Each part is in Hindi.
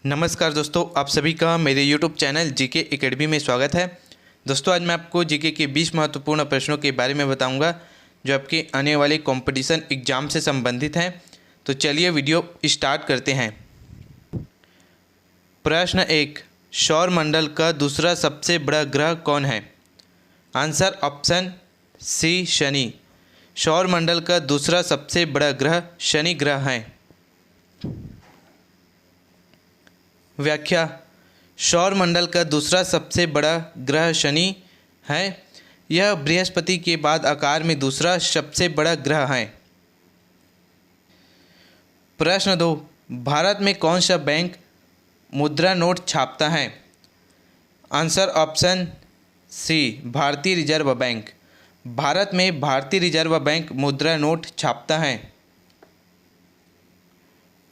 नमस्कार दोस्तों, आप सभी का मेरे YouTube चैनल जीके एकेडमी में स्वागत है। दोस्तों, आज मैं आपको जीके के 20 महत्वपूर्ण प्रश्नों के बारे में बताऊंगा जो आपके आने वाले कंपटीशन एग्जाम से संबंधित हैं। तो चलिए वीडियो स्टार्ट करते हैं। प्रश्न 1, सौर मंडल का दूसरा सबसे बड़ा ग्रह कौन है? Answer option C Shani. सौर मंडल का दूसरा सबसे बड़ा ग्रह शनि ग्रह है। व्याख्या: सौर मंडल का दूसरा सबसे बड़ा ग्रह शनि है। यह बृहस्पति के बाद आकार में दूसरा सबसे बड़ा ग्रह है। प्रश्न 2, भारत में कौन सा बैंक मुद्रा नोट छापता है? आंसर ऑप्शन सी भारतीय रिजर्व बैंक। भारत में भारतीय रिजर्व बैंक मुद्रा नोट छापता है।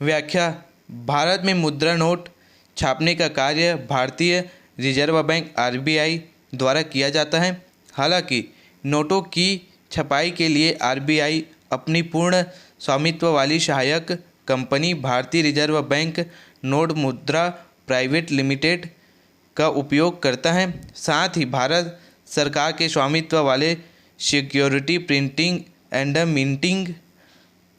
व्याख्या: भारत में मुद्रा नोट छापने का कार्य भारतीय रिजर्व बैंक आरबीआई द्वारा किया जाता है। हालांकि नोटों की छपाई के लिए आरबीआई अपनी पूर्ण स्वामित्व वाली सहायक कंपनी भारतीय रिजर्व बैंक नोट मुद्रा प्राइवेट लिमिटेड का उपयोग करता है। साथ ही भारत सरकार के स्वामित्व वाले security printing and minting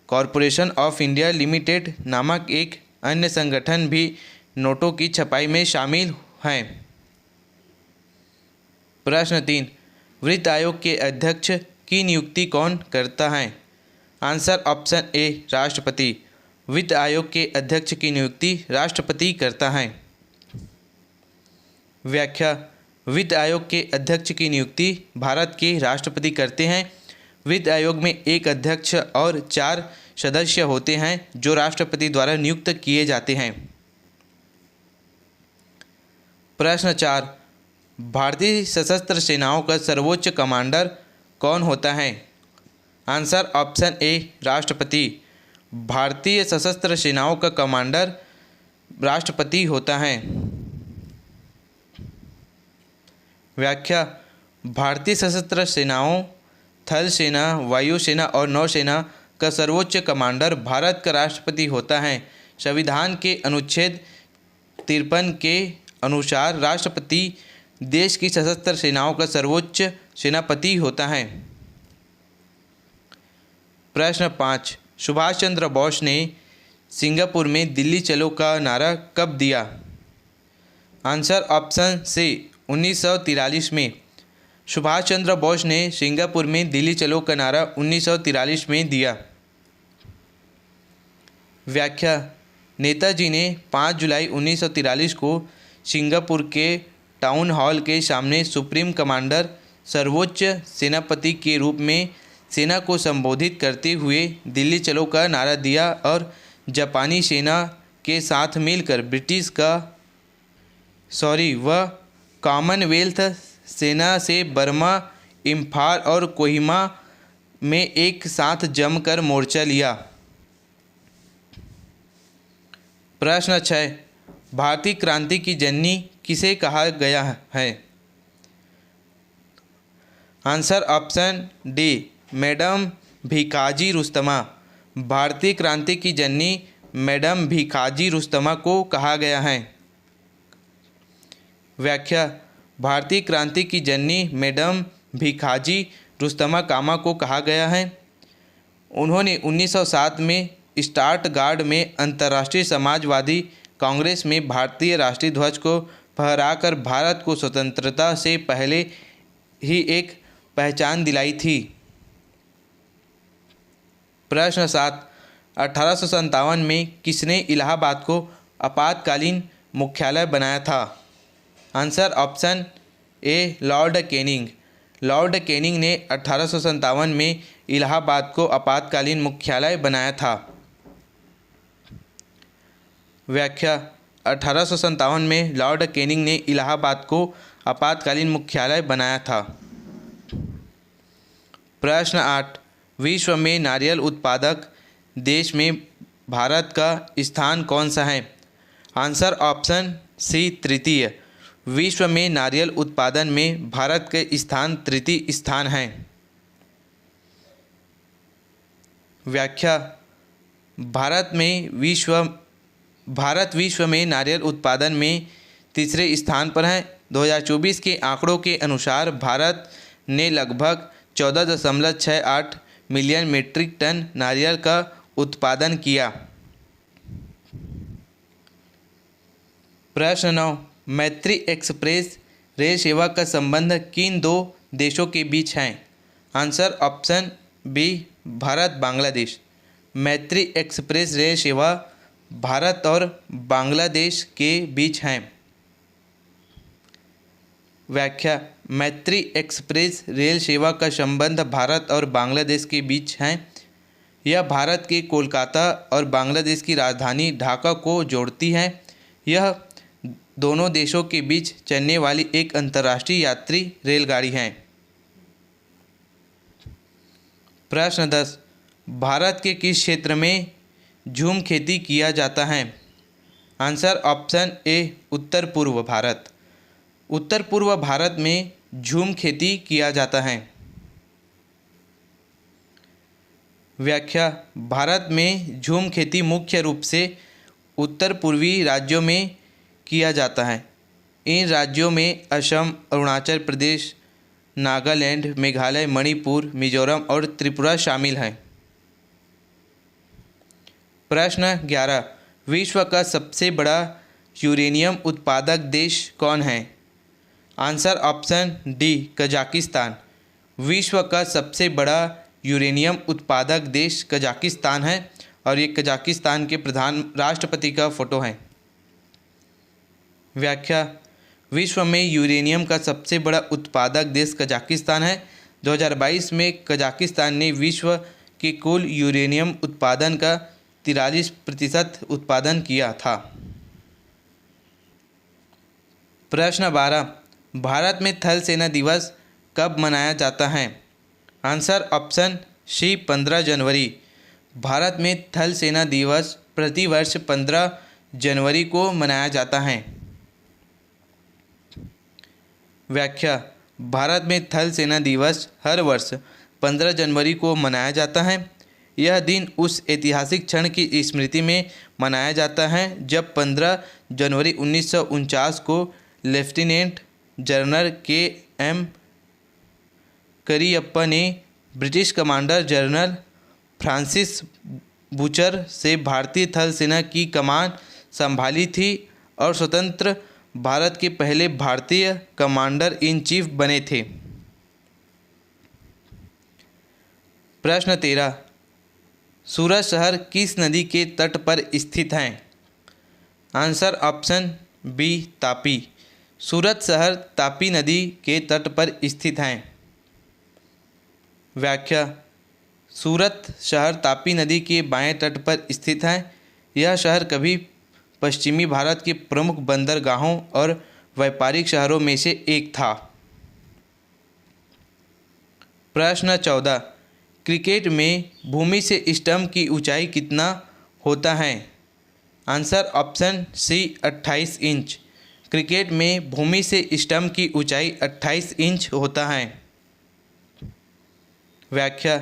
corporation of India limited नामक एक अन्य संगठन भी नोटों की छपाई में शामिल हैं। प्रश्न 3, वित्त आयोग के अध्यक्ष की नियुक्ति कौन करता है? आंसर ऑप्शन ए राष्ट्रपति। वित्त आयोग के अध्यक्ष की नियुक्ति राष्ट्रपति करता है। व्याख्या: वित्त आयोग के अध्यक्ष की नियुक्ति भारत के राष्ट्रपति करते हैं। वित्त आयोग में एक अध्यक्ष और 4 सदस्य होते हैं जो राष्ट्रपति द्वारा नियुक्त किए जाते हैं। प्रश्न 4, भारतीय सशस्त्र सेनाओं का सर्वोच्च कमांडर कौन होता है? आंसर ऑप्शन ए राष्ट्रपति। भारतीय सशस्त्र सेनाओं का कमांडर राष्ट्रपति होता है। व्याख्या: भारतीय सशस्त्र सेनाओं थल सेना, वायुसेना और नौसेना का सर्वोच्च कमांडर भारत का राष्ट्रपति होता है। संविधान के अनुच्छेद 53 के अनुसार राष्ट्रपति देश की सशस्त्र सेनाओं का सर्वोच्च सेनापति होता है। प्रश्न 5, सुभाष चंद्र बोस ने सिंगापुर में दिल्ली चलो का नारा कब दिया? आंसर ऑप्शन सी 1943 में। सुभाष चंद्र बोस ने सिंगापुर में दिल्ली चलो का नारा 1943 में दिया। व्याख्या: नेताजी ने 5 जुलाई 1943 को सिंगापुर के टाउन हॉल के सामने सुप्रीम कमांडर सर्वोच्च सेनापति के रूप में सेना को संबोधित करते हुए दिल्ली चलो का नारा दिया और जापानी सेना के साथ मिलकर वह कॉमनवेल्थ सेना से बर्मा, इम्फाल और कोहिमा में एक साथ जमकर मोर्चा लिया। प्रश्न 6, भारतीय क्रांति की जननी किसे कहा गया है? Answer option D madam Bhikaji रुस्तमा। भारतीय क्रांति की जननी मैडम भीखाजी रुस्तमा को कहा गया है। व्याख्या: भारतीय क्रांति की जननी मैडम भीखाजी रुस्तमा कामा को कहा गया है। उन्होंने 1907 में स्टटगार्ट में अंतर्राष्ट्रीय समाजवादी कांग्रेस में भारतीय राष्ट्रीय ध्वज को फहराकर भारत को स्वतंत्रता से पहले ही एक पहचान दिलाई थी। प्रश्न 7, 1857 में किसने इलाहाबाद को आपातकालीन मुख्यालय बनाया था? Answer option A Lord Canning. Lord Canning ने 1857 में इलाहाबाद को आपातकालीन मुख्यालय बनाया था। व्याख्या: 1857 में लॉर्ड कैनिंग ने इलाहाबाद को आपातकालीन मुख्यालय बनाया था। प्रश्न 8, विश्व में नारियल उत्पादक देश में भारत का स्थान कौन सा है? आंसर ऑप्शन सी तृतीय। विश्व में नारियल उत्पादन में भारत के स्थान तृतीय स्थान है। व्याख्या: भारत में विश्व भारत विश्व में नारियल उत्पादन में तीसरे स्थान पर है। 2024 के आंकड़ों के अनुसार भारत ने लगभग 14.68 मिलियन मीट्रिक टन नारियल का उत्पादन किया। प्रश्न 9, मैत्री एक्सप्रेस रेल सेवा का संबंध किन दो देशों के बीच है? Answer option B, Bharat Bangladesh. Maitri Express rail सेवा भारत और बांग्लादेश के बीच है। व्याख्या, मैत्री एक्सप्रेस रेल सेवा का संबंध भारत और बांग्लादेश के बीच है। यह भारत के कोलकाता और बांग्लादेश की राजधानी ढाका को जोड़ती है। यह दोनों देशों के बीच चलने वाली एक अंतर्राष्ट्रीय यात्री रेलगाड़ी है। प्रश्न 10, भारत के किस क्षेत्र में झूम खेती किया जाता है? आंसर ऑप्शन ए, उत्तर पूर्व भारत। उत्तर पूर्व भारत में झूम खेती किया जाता है। व्याख्या, भारत में झूम खेती मुख्य रूप से उत्तर पूर्वी राज्यों में किया जाता है। इन राज्यों में असम, अरुणाचल प्रदेश, नागालैंड, मेघालय, मणिपुर, मिजोरम और त्रिपुरा शामिल हैं। प्रश्न 11, विश्व का सबसे बड़ा यूरेनियम उत्पादक देश कौन है? Answer option D, Kazakhstan. विश्व का सबसे बड़ा यूरेनियम उत्पादक देश कजाकिस्तान है और ये कजाकिस्तान के राष्ट्रपति का फोटो है। व्याख्या, विश्व में यूरेनियम का सबसे बड़ा उत्पादक देश कजाकिस्तान है। 2022 में कजाकिस्तान ने विश्व के कुल यूरेनियम उत्पादन का 43% उत्पादन किया था। प्रश्न 12, भारत में थल सेना दिवस कब मनाया जाता है? आंसर ऑप्शन सी, 15 जनवरी। भारत में थल सेना दिवस प्रतिवर्ष 15 जनवरी को मनाया जाता है। व्याख्या, भारत में थल सेना दिवस हर वर्ष 15 जनवरी को मनाया जाता है। यह दिन उस ऐतिहासिक क्षण की स्मृति में मनाया जाता है जब 15 जनवरी 1949 को लेफ्टिनेंट जनरल के.एम. करियप्पा ने British commander general Francis Bucher से भारतीय थल सेना की कमान संभाली थी और स्वतंत्र भारत के पहले भारतीय कमांडर इन चीफ बने थे। प्रश्न 13, सूरत शहर किस नदी के तट पर स्थित है? Answer option B, Tapi. Surat शहर तापी नदी के तट पर स्थित है। व्याख्या, सूरत शहर तापी नदी के बाएं तट पर स्थित है। यह शहर कभी पश्चिमी भारत के प्रमुख बंदरगाहों और व्यापारिक शहरों में से एक था। प्रश्न 14, क्रिकेट में भूमि से स्टंप की ऊंचाई कितना होता है? Answer option C, 28 inch. Cricket में भूमि से स्टंप की ऊंचाई 28 इंच होता है। व्याख्या,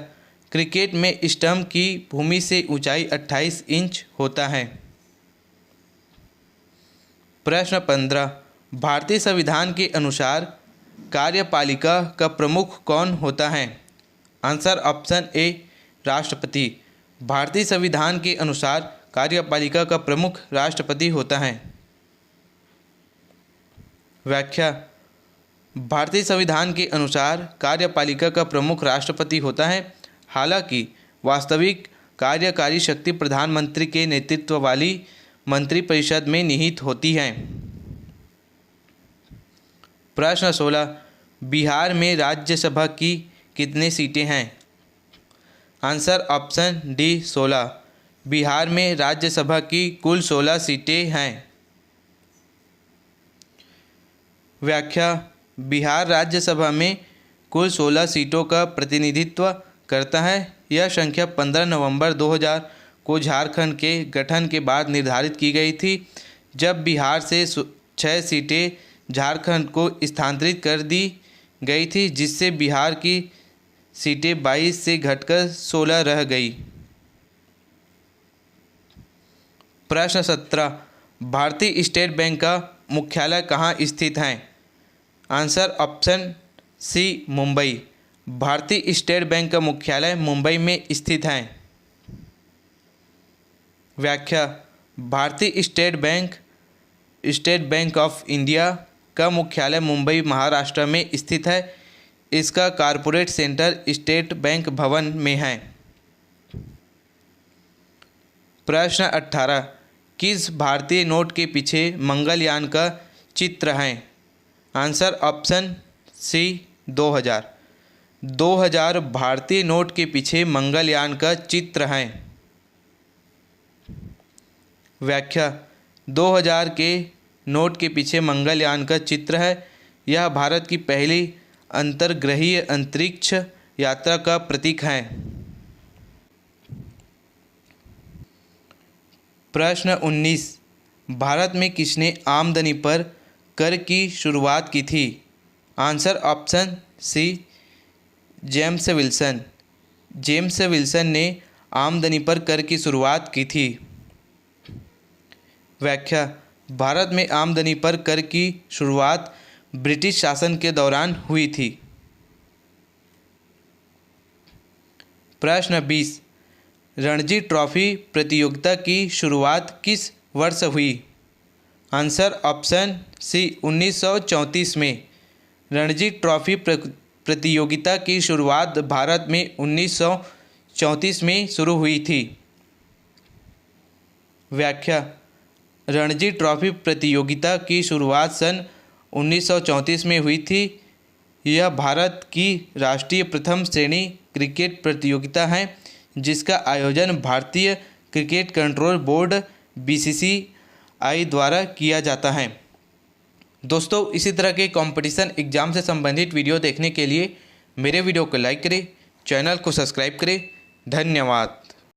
क्रिकेट में स्टंप की भूमि से ऊंचाई 28 इंच होता है। प्रश्न 15, भारतीय संविधान के अनुसार कार्यपालिका का प्रमुख कौन होता है? आंसर ऑप्शन ए, राष्ट्रपति। भारतीय संविधान के अनुसार कार्यपालिका का प्रमुख राष्ट्रपति होता है। व्याख्या, भारतीय संविधान के अनुसार कार्यपालिका का प्रमुख राष्ट्रपति होता है। हालांकि वास्तविक कार्यकारी शक्ति प्रधानमंत्री के नेतृत्व वाली मंत्रिपरिषद में निहित होती है। प्रश्न 16, बिहार में राज्यसभा की कितनी सीटें हैं? Answer option D, 16। बिहार में राज्यसभा की कुल 16 सीटें हैं। व्याख्या, बिहार राज्यसभा में कुल 16 सीटों का प्रतिनिधित्व करता है। यह संख्या 15 नवंबर 2000 को झारखंड के गठन के बाद निर्धारित की गई थी, जब बिहार से 6 सीटें झारखंड को स्थानांतरित कर दी गई थी, जिससे बिहार की सीटें 22 से घटकर 16 रह गई। प्रश्न 17, भारतीय स्टेट बैंक का मुख्यालय कहाँ स्थित है? Answer option C Mumbai. भारतीय स्टेट बैंक का मुख्यालय मुंबई में स्थित है। व्याख्या: भारतीय स्टेट बैंक ऑफ इंडिया का मुख्यालय मुंबई महाराष्ट्र में स्थित है। इसका कॉरपोरेट सेंटर स्टेट बैंक भवन में है। प्रश्न 18, किस भारतीय नोट के पीछे मंगलयान का चित्र है? आंसर ऑप्शन सी 2000। 2000 भारतीय नोट के पीछे मंगलयान का चित्र है। व्याख्या: 2000 के नोट के पीछे मंगलयान का चित्र है। यह भारत की पहली अंतर्ग्रहीय अंतरिक्ष यात्रा का प्रतीक है। प्रश्न 19, भारत में किसने आमदनी पर कर की शुरुआत की थी? Answer option C James Wilson. James Wilson ने आमदनी पर कर की शुरुआत की थी। व्याख्या: भारत में आमदनी पर कर की शुरुआत ब्रिटिश शासन के दौरान हुई थी। प्रश्न 20, रणजी ट्रॉफी प्रतियोगिता की शुरुआत किस वर्ष हुई? आंसर ऑप्शन सी 1934 में। रणजी ट्रॉफी प्रतियोगिता की शुरुआत भारत में 1934 में शुरू हुई थी। व्याख्या: रणजी ट्रॉफी प्रतियोगिता की शुरुआत सन 1934 में हुई थी। यह भारत की राष्ट्रीय प्रथम श्रेणी क्रिकेट प्रतियोगिता है जिसका आयोजन भारतीय क्रिकेट कंट्रोल बोर्ड BCCI द्वारा किया जाता है। दोस्तों, इसी तरह के कंपटीशन एग्ज़ाम से संबंधित वीडियो देखने के लिए मेरे वीडियो को लाइक करें, चैनल को सब्सक्राइब करें। धन्यवाद।